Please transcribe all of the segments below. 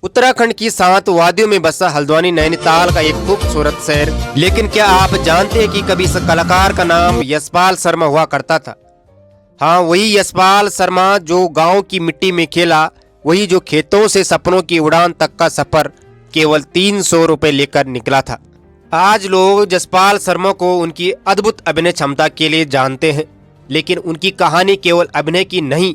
उत्तराखंड की 7 वादियों में बसा हल्द्वानी नैनीताल का एक खूबसूरत शहर। लेकिन क्या आप जानते हैं कि कभी इस कलाकार का नाम यशपाल शर्मा हुआ करता था। हाँ, वही यशपाल शर्मा जो गांव की मिट्टी में खेला, वही जो खेतों से सपनों की उड़ान तक का सफर केवल 300 रुपए लेकर निकला था। आज लोग यशपाल शर्मा को उनकी अद्भुत अभिनय क्षमता के लिए जानते हैं, लेकिन उनकी कहानी केवल अभिनय की नहीं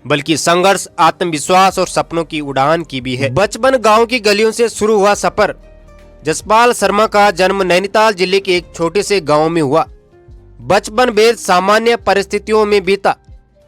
बल्कि संघर्ष, आत्मविश्वास और सपनों की उड़ान की भी है। बचपन गांव की गलियों से शुरू हुआ सफर। यशपाल शर्मा का जन्म नैनीताल जिले के एक छोटे से गांव में हुआ। बचपन बेहद सामान्य परिस्थितियों में बीता।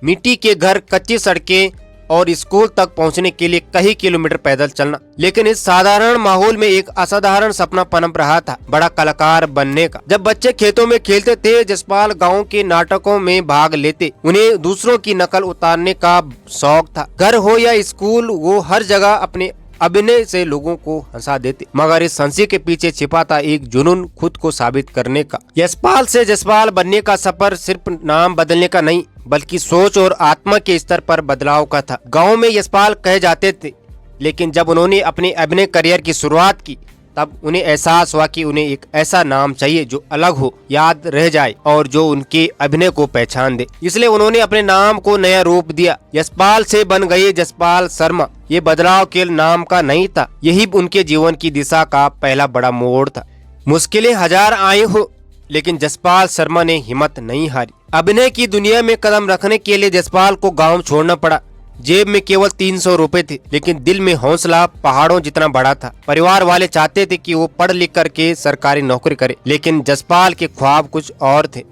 मिट्टी के घर, कच्ची सड़कें और स्कूल तक पहुंचने के लिए कई किलोमीटर पैदल चलना। लेकिन इस साधारण माहौल में एक असाधारण सपना पनप रहा था, बड़ा कलाकार बनने का। जब बच्चे खेतों में खेलते थे, यशपाल गांव के नाटकों में भाग लेते। उन्हें दूसरों की नकल उतारने का शौक था। घर हो या स्कूल, वो हर जगह अपने अभिनय से लोगों को हंसा देते। मगर इस हंसी के पीछे छिपा था एक जुनून, खुद को साबित करने का। यशपाल से यशपाल बनने का सफर सिर्फ नाम बदलने का नहीं बल्कि सोच और आत्मा के स्तर पर बदलाव का था। गांव में यशपाल कहे जाते थे, लेकिन जब उन्होंने अपने अभिनय करियर की शुरुआत की तब उन्हें एहसास हुआ कि उन्हें एक ऐसा नाम चाहिए जो अलग हो, याद रह जाए और जो उनके अभिनय को पहचान दे। इसलिए उन्होंने अपने नाम को नया रूप दिया। यशपाल से बन गए यशपाल शर्मा। ये बदलाव केवल नाम का नहीं था, यही उनके जीवन की दिशा का पहला बड़ा मोड़ था। मुश्किलें हजार आई हो, लेकिन यशपाल शर्मा ने हिम्मत नहीं हारी। अभिनय की दुनिया में कदम रखने के लिए यशपाल को गाँव छोड़ना पड़ा। जेब में केवल 300 रुपए थे, लेकिन दिल में हौसला पहाड़ों जितना बड़ा था। परिवार वाले चाहते थे कि वो पढ़ लिख करके सरकारी नौकरी करे, लेकिन यशपाल के ख्वाब कुछ और थे।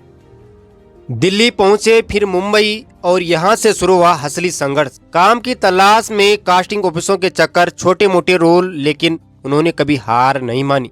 दिल्ली पहुंचे, फिर मुंबई, और यहाँ से शुरू हुआ असली संघर्ष। काम की तलाश में, कास्टिंग ऑफिसों के चक्कर, छोटे मोटे रोल, लेकिन उन्होंने कभी हार नहीं मानी।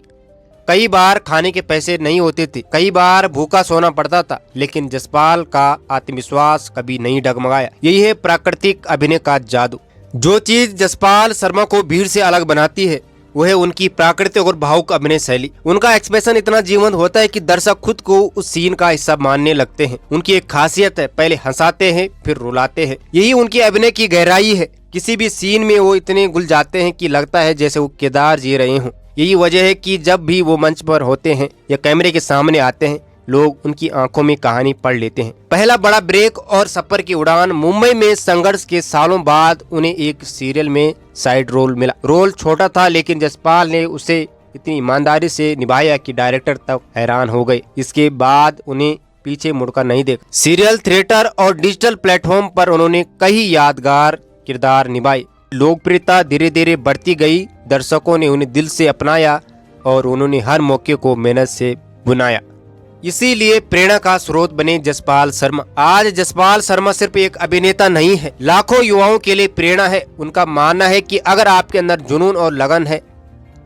कई बार खाने के पैसे नहीं होते थे, कई बार भूखा सोना पड़ता था, लेकिन यशपाल का आत्मविश्वास कभी नहीं डगमगाया। यही है प्राकृतिक अभिनय का जादू। जो चीज यशपाल शर्मा को भीड़ से अलग बनाती है वो है उनकी प्राकृतिक और भावुक अभिनय शैली। उनका एक्सप्रेशन इतना जीवंत होता है कि दर्शक खुद को उस सीन का हिस्सा मानने लगते हैं। उनकी एक खासियत है, पहले हंसाते हैं फिर रुलाते हैं। यही उनकी अभिनय की गहराई है। किसी भी सीन में वो इतने घुल जाते हैं कि लगता है जैसे वो किरदार जी रहे हों। यही वजह है कि जब भी वो मंच पर होते हैं या कैमरे के सामने आते हैं, लोग उनकी आंखों में कहानी पढ़ लेते हैं। पहला बड़ा ब्रेक और सफर की उड़ान। मुंबई में संघर्ष के सालों बाद उन्हें एक सीरियल में साइड रोल मिला। रोल छोटा था, लेकिन यशपाल ने उसे इतनी ईमानदारी से निभाया कि डायरेक्टर तक हैरान हो गए। इसके बाद उन्हें पीछे मुड़कर नहीं देखा। सीरियल, थिएटर और डिजिटल प्लेटफॉर्म पर उन्होंने कई यादगार किरदार निभाए। लोकप्रियता धीरे धीरे बढ़ती गई। दर्शकों ने उन्हें दिल से अपनाया और उन्होंने हर मौके को मेहनत से बुनाया। इसीलिए प्रेरणा का स्रोत बने यशपाल शर्मा। आज यशपाल शर्मा सिर्फ एक अभिनेता नहीं है, लाखों युवाओं के लिए प्रेरणा है। उनका मानना है कि अगर आपके अंदर जुनून और लगन है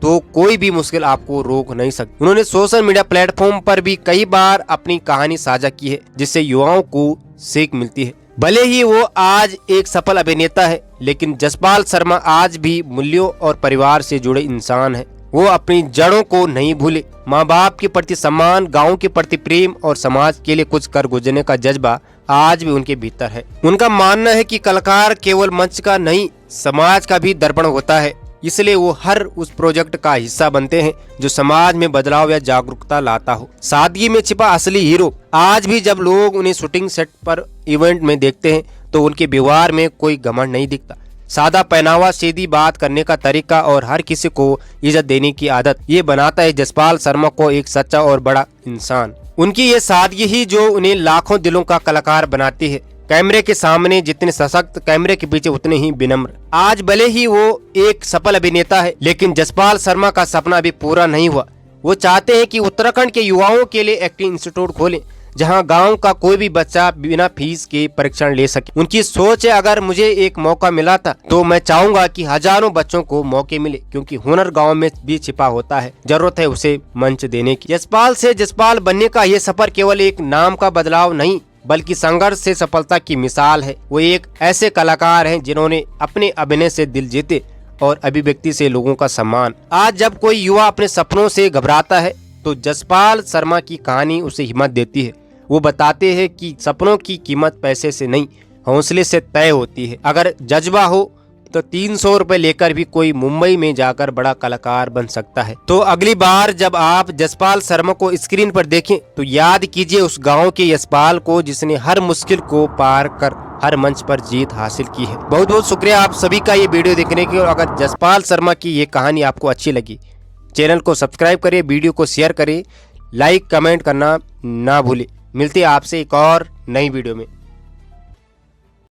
तो कोई भी मुश्किल आपको रोक नहीं सकती। उन्होंने सोशल मीडिया प्लेटफॉर्म पर भी कई बार अपनी कहानी साझा की है, जिससे युवाओं को सीख मिलती है। भले ही वो आज एक सफल अभिनेता है, लेकिन यशपाल शर्मा आज भी मूल्यों और परिवार से जुड़े इंसान है। वो अपनी जड़ों को नहीं भूले। माँ बाप के प्रति सम्मान, गांव के प्रति प्रेम और समाज के लिए कुछ कर गुजरने का जज्बा आज भी उनके भीतर है। उनका मानना है कि कलाकार केवल मंच का नहीं, समाज का भी दर्पण होता है। इसलिए वो हर उस प्रोजेक्ट का हिस्सा बनते हैं जो समाज में बदलाव या जागरूकता लाता हो। सादगी में छिपा असली हीरो। आज भी जब लोग उन्हें शूटिंग सेट पर, इवेंट में देखते हैं तो उनके व्यवहार में कोई घमंड नहीं दिखता। सादा पहनावा, सीधी बात करने का तरीका और हर किसी को इज्जत देने की आदत, ये बनाता है यशपाल शर्मा को एक सच्चा और बड़ा इंसान। उनकी ये सादगी ही जो उन्हें लाखों दिलों का कलाकार बनाती है। कैमरे के सामने जितने सशक्त, कैमरे के पीछे उतने ही विनम्र। आज भले ही वो एक सफल अभिनेता है, लेकिन यशपाल शर्मा का सपना अभी पूरा नहीं हुआ। वो चाहते हैं कि उत्तराखंड के युवाओं के लिए एक्टिंग इंस्टीट्यूट खोलें, जहां गांव का कोई भी बच्चा बिना फीस के परीक्षण ले सके। उनकी सोच है, अगर मुझे एक मौका मिला था तो मैं चाहूंगा कि हजारों बच्चों को मौके मिले, क्योंकि हुनर गांव में भी छिपा होता है। जरूरत है उसे मंच देने की। यशपाल से यशपाल बनने का ये सफर केवल एक नाम का बदलाव नहीं बल्कि संघर्ष से सफलता की मिसाल है। वो एक ऐसे कलाकार हैं जिन्होंने अपने अभिनय से दिल जीते और अभिव्यक्ति से लोगों का सम्मान। आज जब कोई युवा अपने सपनों से घबराता है तो यशपाल शर्मा की कहानी उसे हिम्मत देती है। वो बताते हैं कि सपनों की कीमत पैसे से नहीं, हौसले से तय होती है। अगर जज्बा हो तो 300 रुपए लेकर भी कोई मुंबई में जाकर बड़ा कलाकार बन सकता है। तो अगली बार जब आप जसपाल शर्मा को स्क्रीन पर देखें तो याद कीजिए उस गांव के यशपाल को जिसने हर मुश्किल को पार कर हर मंच पर जीत हासिल की है। बहुत बहुत शुक्रिया आप सभी का ये वीडियो देखने की। और अगर जसपाल शर्मा की ये कहानी आपको अच्छी लगी, चैनल को सब्सक्राइब करें, वीडियो को शेयर करें, लाइक कमेंट करना ना भूलें। मिलते हैं आपसे एक और नई वीडियो में।